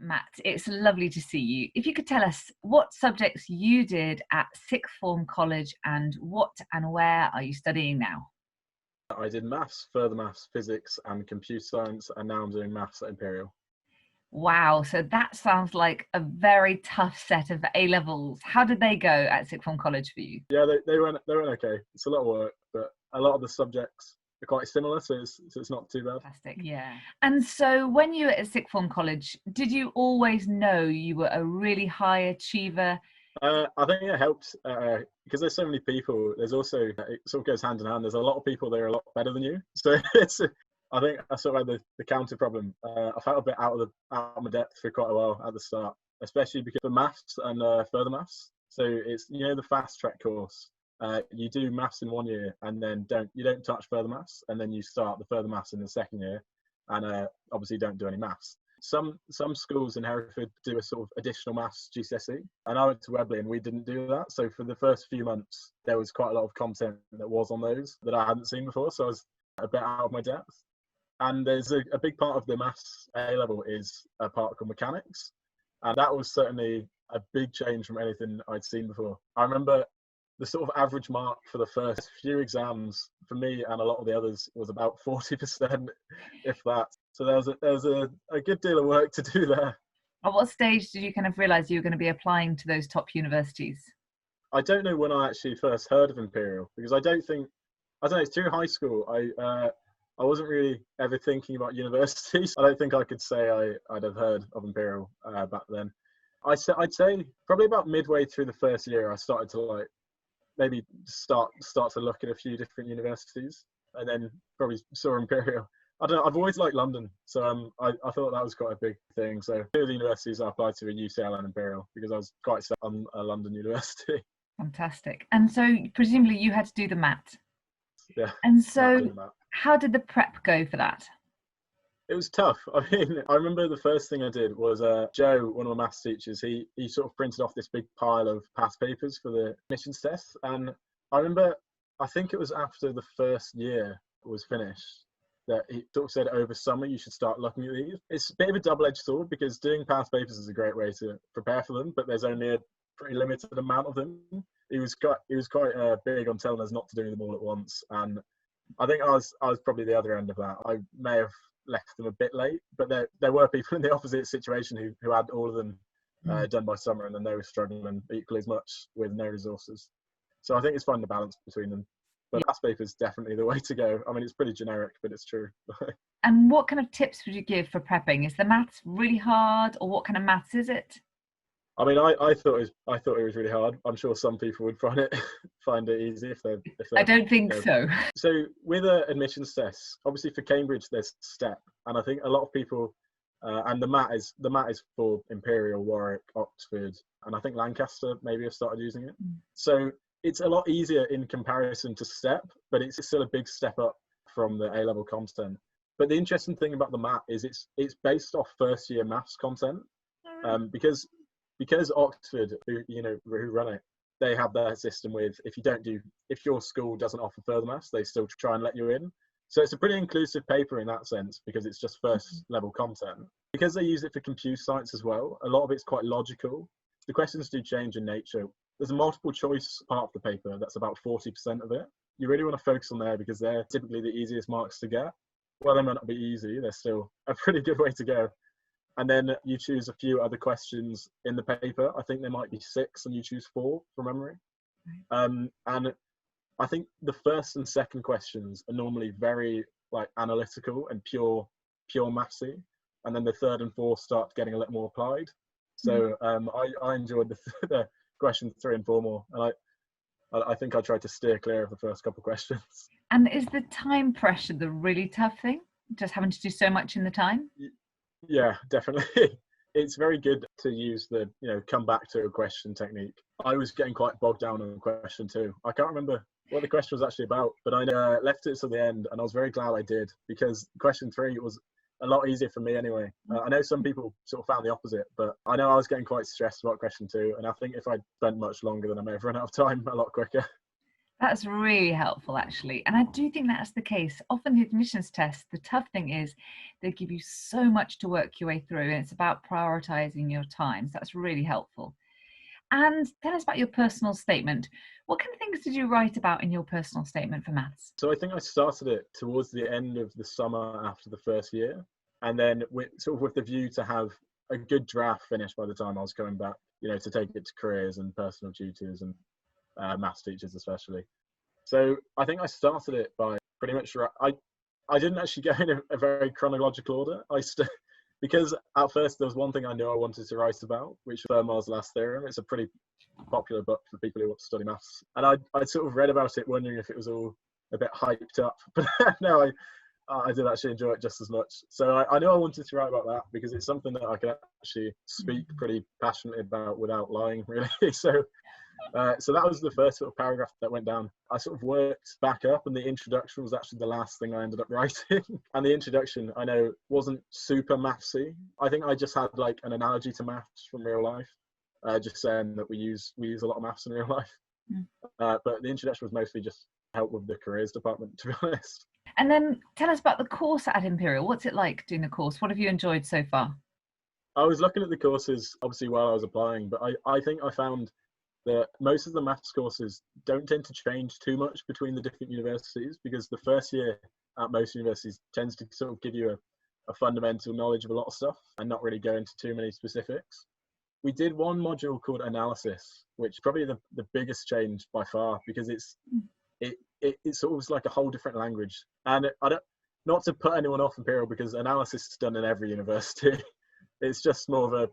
Matt, it's lovely to see you. If you could tell us what subjects you did at sixth form college and what and where are you studying now? I did maths, further maths, physics and computer science, and now I'm doing maths at Imperial. Wow, so that sounds like a very tough set of A levels. How did they go at sixth form college for you? Yeah, they went okay. It's a lot of work, but a lot of the subjects are quite similar, so it's not too bad. Fantastic, yeah. And so when you were at sixth form college, did you always know you were a really high achiever? I think it helps because there's so many people. There's also it sort of goes hand in hand. There's a lot of people that are a lot better than you, so it's. I think I sort of had the counter problem. I felt a bit out of my depth for quite a while at the start, especially because of maths and further maths. So it's the fast track course. You do maths in 1 year and then you don't touch further maths, and then you start the further maths in the second year, and obviously don't do any maths. Some schools in Hereford do a sort of additional maths GCSE, and I went to Webley and we didn't do that. So for the first few months, there was quite a lot of content that was on those that I hadn't seen before. So I was a bit out of my depth. And there's a big part of the maths A level is a part called mechanics, and that was certainly a big change from anything I'd seen before. I remember the sort of average mark for the first few exams for me and a lot of the others was about 40%, if that. So there was a good deal of work to do there. At what stage did you kind of realise you were going to be applying to those top universities? I don't know when I actually first heard of Imperial, because I don't know, through high school, I wasn't really ever thinking about universities. I don't think I could say I'd have heard of Imperial back then. I'd say probably about midway through the first year, I started to maybe start to look at a few different universities, and then probably saw Imperial. I don't know, I've always liked London, so I thought that was quite a big thing. So two of the universities I applied to were UCL and Imperial, because I was quite set on a London university. Fantastic. And so presumably you had to do the MAT. Yeah. And so how did the prep go for that? It was tough. I mean, I remember the first thing I did was Joe, one of my maths teachers, he sort of printed off this big pile of past papers for the admissions test. And I remember, I think it was after the first year was finished, that he sort of said over summer you should start looking at these. It's a bit of a double-edged sword, because doing past papers is a great way to prepare for them, but there's only a pretty limited amount of them. He was quite big on telling us not to do them all at once, and I think I was probably the other end of that. I may have left them a bit late, but there were people in the opposite situation who had all of them done by summer, and then they were struggling equally as much with no resources. So I think it's finding the balance between them. But past paper is definitely the way to go. I mean, it's pretty generic, but it's true. And what kind of tips would you give for prepping? Is the maths really hard, or what kind of maths is it? I mean, I thought it was really hard. I'm sure some people would find it easy if they. I don't think so. So with admissions tests, obviously for Cambridge there's STEP, and I think a lot of people, and the MAT is for Imperial, Warwick, Oxford, and I think Lancaster maybe have started using it. So it's a lot easier in comparison to STEP, but it's still a big step up from the A level content. But the interesting thing about the MAT is it's based off first year maths content, because Oxford, who run it, they have their system with if your school doesn't offer further maths, they still try and let you in. So it's a pretty inclusive paper in that sense, because it's just first level content. Because they use it for computer science as well, a lot of it's quite logical. The questions do change in nature. There's a multiple choice part of the paper that's about 40% of it. You really want to focus on there, because they're typically the easiest marks to get. Well, they might not be easy, they're still a pretty good way to go. And then you choose a few other questions in the paper. I think there might be 6 and you choose 4 from memory. And I think the first and second questions are normally very analytical and pure mathsy. And then the third and fourth start getting a little more applied. So I enjoyed the questions 3 and 4 more. And I think I tried to steer clear of the first couple of questions. And is the time pressure the really tough thing? Just having to do so much in the time? Yeah, definitely. It's very good to use the come back to a question technique. I was getting quite bogged down on question 2. I can't remember what the question was actually about, but I left it to the end, and I was very glad I did, because question 3 was a lot easier for me anyway. I know some people sort of found the opposite, but I know I was getting quite stressed about question 2, and I think if I'd spent much longer, then I may have run out of time a lot quicker. That's really helpful, actually. And I do think that's the case. Often the admissions test, the tough thing is they give you so much to work your way through, and it's about prioritizing your time. So that's really helpful. And tell us about your personal statement. What kind of things did you write about in your personal statement for maths? So I think I started it towards the end of the summer after the first year, and then with the view to have a good draft finished by the time I was coming back, to take it to careers and personal tutors and maths teachers especially. So I think I started it by pretty much I didn't actually go in a very chronological order. Because at first there was one thing I knew I wanted to write about, which was Fermat's last theorem. It's a pretty popular book for people who want to study maths, and I'd sort of read about it, wondering if it was all a bit hyped up. But no, I did actually enjoy it just as much. So I knew I wanted to write about that because it's something that I can actually speak pretty passionately about without lying, really. So that was the first sort of paragraph that went down. I sort of worked back up, and the introduction was actually the last thing I ended up writing. And the introduction, I know, wasn't super mathsy. I think I just had like an analogy to maths from real life, just saying that we use a lot of maths in real life. But the introduction was mostly just help with the careers department, to be honest. And then tell us about the course at Imperial. What's it like doing the course? What have you enjoyed so far? I was looking at the courses obviously while I was applying, but I think I found that most of the maths courses don't tend to change too much between the different universities, because the first year at most universities tends to sort of give you a fundamental knowledge of a lot of stuff and not really go into too many specifics. We did one module called analysis, which is probably the biggest change by far, because it's sort of like a whole different language. And I don't, not to put anyone off Imperial, because analysis is done in every university. It's just more of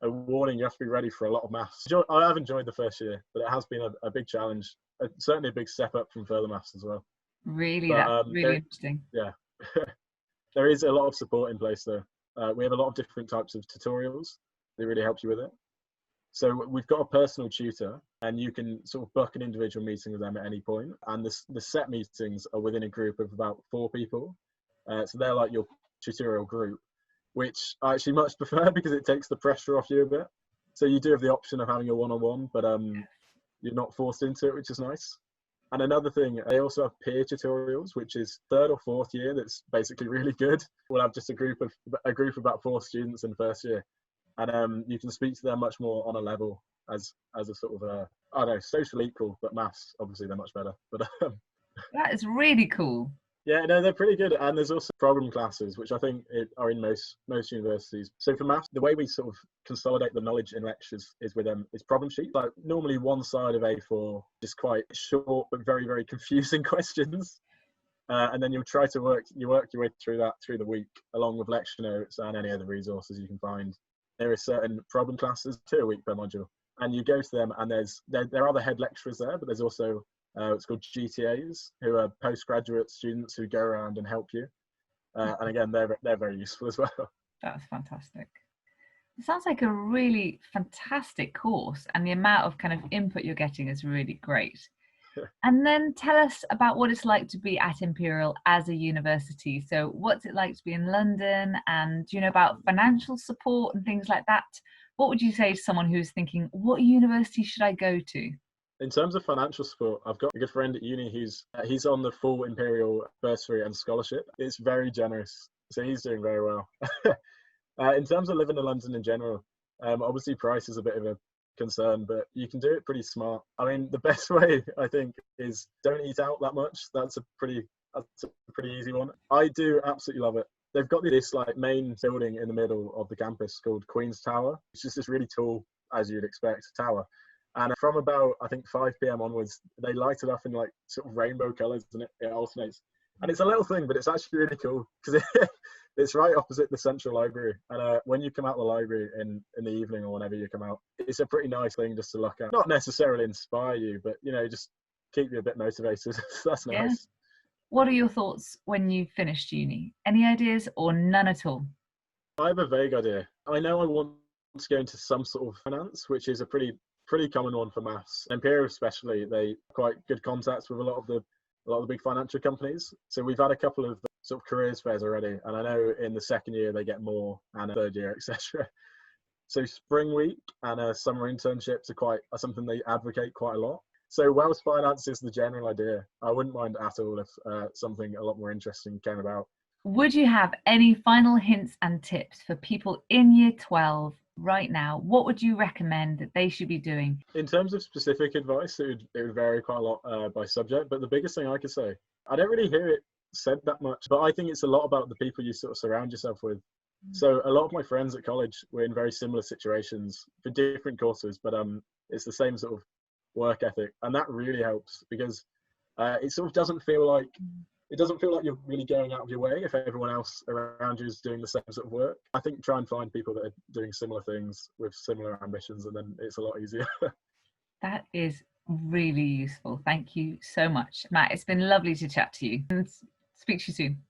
a warning. You have to be ready for a lot of maths. I have enjoyed the first year, but it has been a big challenge. Certainly a big step up from further maths as well. Really, But that's really interesting. yeah, there is a lot of support in place though. We have a lot of different types of tutorials that really help you with it. So we've got a personal tutor, and you can sort of book an individual meeting with them at any point. And the set meetings are within a group of about 4 people. So they're like your tutorial group, which I actually much prefer because it takes the pressure off you a bit. So you do have the option of having a one-on-one, but you're not forced into it, which is nice. And another thing, they also have peer tutorials, which is 3rd or 4th year. That's basically really good. We'll have just a group of about 4 students in first year, and you can speak to them much more on a level as a sort of I don't know, social equal. But maths, obviously, they're much better. But That is really cool. yeah, no, they're pretty good. And there's also problem classes, which I think are in most universities. So for maths, the way we sort of consolidate the knowledge in lectures is with is problem sheets. Like normally one side of A4, just quite short but very, very confusing questions. And then you'll try to work your way through that through the week, along with lecture notes and any other resources you can find. There are certain problem classes, 2 a week per module, and you go to them, and there are the head lecturers there, but there's also it's called GTAs, who are postgraduate students who go around and help you. And again, they're very useful as well. That's fantastic. It sounds like a really fantastic course, and the amount of kind of input you're getting is really great. And then tell us about what it's like to be at Imperial as a university. So what's it like to be in London, and do you know about financial support and things like that? What would you say to someone who's thinking, what university should I go to? In terms of financial support, I've got a good friend at uni he's on the full Imperial bursary and scholarship. It's very generous, so he's doing very well. In terms of living in London in general, obviously price is a bit of a concern, but you can do it pretty smart. I mean, the best way I think is don't eat out that much. That's a pretty easy one. I do absolutely love it. They've got this like main building in the middle of the campus called Queen's Tower. It's just this really tall, as you'd expect, tower. And from about, I think, 5 p.m. onwards, they light it up in like sort of rainbow colours, and it alternates. And it's a little thing, but it's actually really cool because it's right opposite the central library. And when you come out of the library in the evening or whenever you come out, it's a pretty nice thing just to look at. Not necessarily inspire you, but, just keep you a bit motivated. That's nice. Yeah. What are your thoughts when you finished uni? Any ideas or none at all? I have a vague idea. I know I want to go into some sort of finance, which is a pretty common one for maths. Imperial especially, they quite good contacts with a lot of the big financial companies. So we've had a couple of sort of careers fairs already, and I know in the 2nd year they get more, and 3rd year, etc. So spring week and summer internships are something they advocate quite a lot. So wealth finance is the general idea. I wouldn't mind at all if something a lot more interesting came about. Would you have any final hints and tips for people in year 12 right now? What would you recommend that they should be doing? In terms of specific advice, it would vary quite a lot by subject. But the biggest thing I could say, I don't really hear it said that much, but I think it's a lot about the people you sort of surround yourself with. So a lot of my friends at college were in very similar situations for different courses, but it's the same sort of work ethic, and that really helps because it sort of doesn't feel like you're really going out of your way if everyone else around you is doing the same sort of work. I think try and find people that are doing similar things with similar ambitions, and then it's a lot easier. That is really useful. Thank you so much, Matt. It's been lovely to chat to you, and speak to you soon.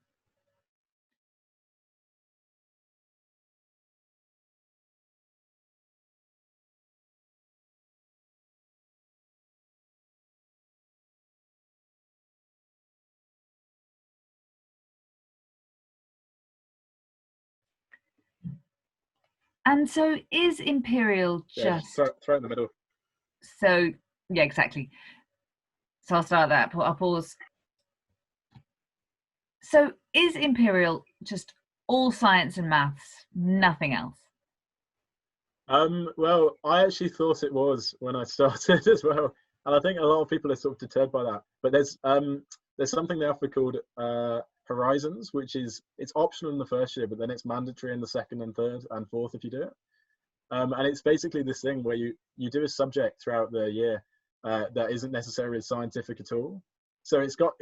And so is Imperial Yeah, just throw it in the middle. so? Yeah, exactly. So I'll start that. I'll pause. So is Imperial just all science and maths, nothing else? Well, I actually thought it was when I started as well, and I think a lot of people are sort of deterred by that. But there's something they offer called Horizons, which is it's optional in the first year, but then it's mandatory in the second and third and fourth if you do it. And it's basically this thing where you do a subject throughout the year that isn't necessarily scientific at all. So it's got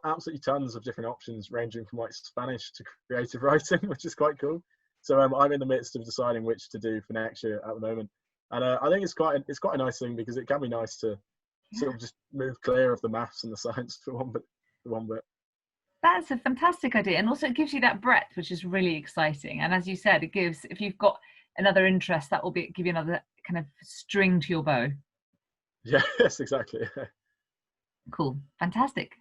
absolutely tons of different options, ranging from like Spanish to creative writing, which is quite cool. So I'm in the midst of deciding which to do for next year at the moment, and I think it's quite a nice thing because it can be nice to sort of just move clear of the maths and the science for one bit. That's a fantastic idea. And also it gives you that breadth, which is really exciting. And as you said, it gives, if you've got another interest, that will give you another kind of string to your bow. Yeah, yes, exactly. Cool. Fantastic.